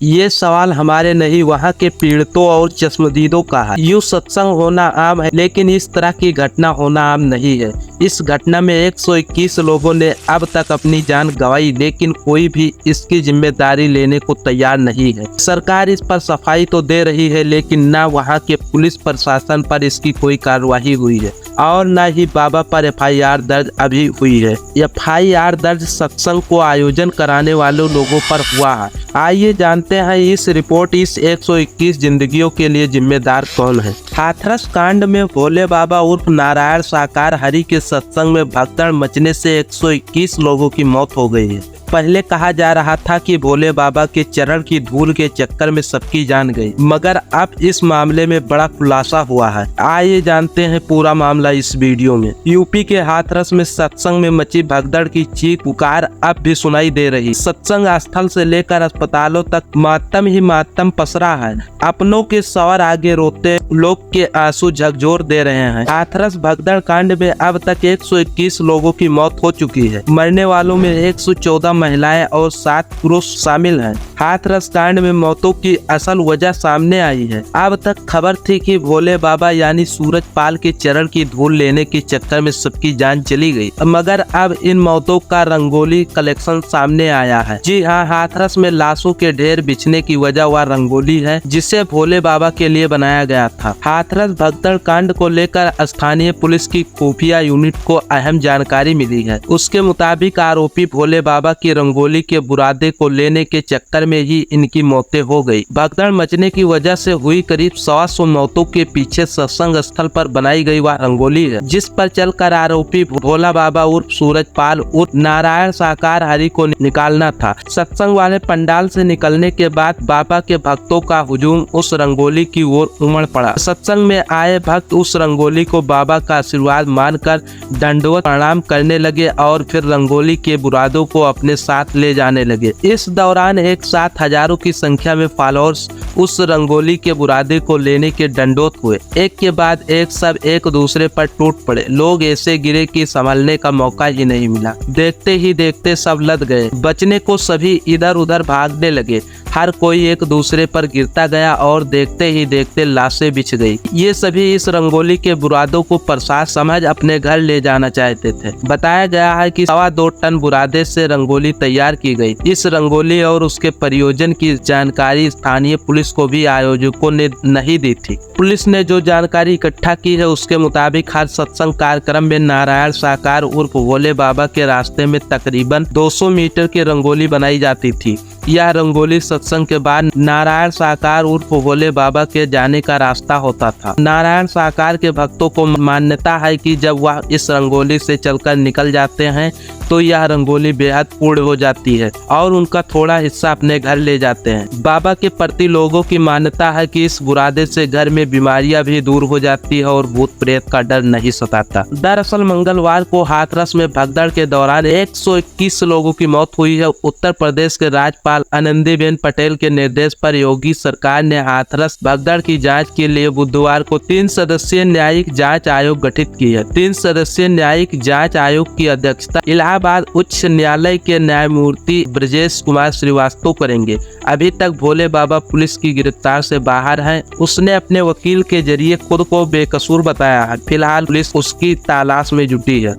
ये सवाल हमारे नहीं, वहाँ के पीड़ितों और चश्मदीदों का है। यूँ सत्संग होना आम है, लेकिन इस तरह की घटना होना आम नहीं है। इस घटना में 121 लोगों ने अब तक अपनी जान गंवाई, लेकिन कोई भी इसकी जिम्मेदारी लेने को तैयार नहीं है। सरकार इस पर सफाई तो दे रही है, लेकिन न वहाँ के पुलिस प्रशासन पर इसकी कोई कार्रवाई हुई है और न ही बाबा पर FIR दर्ज अभी हुई है। FIR दर्ज सत्संग को आयोजन कराने वाले लोगों पर हुआ है। आइए जानते हैं इस रिपोर्ट इस 121 जिंदगियों के लिए जिम्मेदार कौन है। हाथरस कांड में भोले बाबा उर्फ नारायण साकार हरि के सत्संग में भगदड़ मचने से 121 लोगों की मौत हो गई है। पहले कहा जा रहा था कि भोले बाबा के चरण की धूल के चक्कर में सबकी जान गई, मगर अब इस मामले में बड़ा खुलासा हुआ है। आइए जानते हैं पूरा मामला इस वीडियो में। यूपी के हाथरस में सत्संग में मची भगदड़ की चीख पुकार अब भी सुनाई दे रही। सत्संग स्थल से लेकर अस्पतालों तक मातम ही मातम पसरा है। अपनों के सवार आगे रोते लोग के आंसू झकझोर दे रहे हैं। हाथरस भगदड़ कांड में अब तक 121 लोगों की मौत हो चुकी है। मरने वालों में 114 महिलाएं और 7 पुरुष शामिल हैं। हाथरस कांड में मौतों की असल वजह सामने आई है। अब तक खबर थी कि भोले बाबा यानी सूरजपाल के चरण की धूल लेने के चक्कर में सबकी जान चली गई, मगर अब इन मौतों का रंगोली कलेक्शन सामने आया है। जी हाँ, हाथरस में लाशों के ढेर बिछने की वजह वह रंगोली है जिसे भोले बाबा के लिए बनाया गया था। हाथरस भगदड़ कांड को लेकर स्थानीय पुलिस की खुफिया यूनिट को अहम जानकारी मिली है। उसके मुताबिक आरोपी भोले बाबा की रंगोली के बुरादे को लेने के चक्कर में ही इनकी मौतें हो गई। भगदड़ मचने की वजह से हुई करीब 100 मौतों के पीछे सत्संग स्थल पर बनाई गई वह रंगोली है, जिस पर चलकर आरोपी भोला बाबा उर्फ सूरजपाल उर्फ नारायण साकार हरि को निकालना था। सत्संग वाले पंडाल से निकलने के बाद बाबा के भक्तों का हुजूम उस रंगोली की ओर उमड़ पड़ा। सत्संग में आए भक्त उस रंगोली को बाबा का आशीर्वाद मानकर दंडवत प्रणाम करने लगे और फिर रंगोली के बुरादों को अपने साथ ले जाने लगे। इस दौरान एक साथ हजारों की संख्या में फॉलोअर्स उस रंगोली के बुरादे को लेने के दंडोत हुए। एक के बाद एक सब एक दूसरे पर टूट पड़े। लोग ऐसे गिरे कि संभलने का मौका ही नहीं मिला। देखते ही देखते सब लद गए। बचने को सभी इधर उधर भागने लगे। हर कोई एक दूसरे पर गिरता गया और देखते ही देखते लाशें बिछ गई। ये सभी इस रंगोली के बुरादों को प्रसाद समझ अपने घर ले जाना चाहते थे। बताया गया है कि 2.25 टन बुरादे से रंगोली तैयार की गई। इस रंगोली और उसके प्रयोजन की जानकारी स्थानीय पुलिस को भी आयोजकों ने नहीं दी थी। पुलिस ने जो जानकारी इकट्ठा की है उसके मुताबिक हर सत्संग कार्यक्रम में नारायण साकार उर्फ भोले बाबा के रास्ते में तकरीबन 200 मीटर की रंगोली बनाई जाती थी। यह रंगोली सत्संग के बाद नारायण साकार उर्फ भोले बाबा के जाने का रास्ता होता था। नारायण साकार के भक्तों को मान्यता है कि जब वह इस रंगोली से चलकर निकल जाते हैं तो यह रंगोली बेहद पूर्ण हो जाती है और उनका थोड़ा हिस्सा अपने घर ले जाते हैं। बाबा के प्रति लोगों की मान्यता है कि इस बुरादे से घर में बीमारियां भी दूर हो जाती है और भूत प्रेत का डर नहीं सताता। दरअसल मंगलवार को हाथरस में भगदड़ के दौरान 121 लोगों की मौत हुई है। उत्तर प्रदेश के राज्यपाल आनंदीबेन पटेल के निर्देश पर योगी सरकार ने हाथरस भगदड़ की जांच के लिए बुधवार को 3 सदस्यीय न्यायिक जांच आयोग गठित की है। 3 सदस्यीय न्यायिक जांच आयोग की अध्यक्षता इलाहाबाद उच्च न्यायालय के न्यायमूर्ति ब्रजेश कुमार श्रीवास्तव करेंगे। अभी तक भोले बाबा पुलिस की गिरफ्तार से बाहर है। उसने अपने वकील के जरिए खुद को बेकसूर बताया है। फिलहाल पुलिस उसकी तलाश में जुटी है।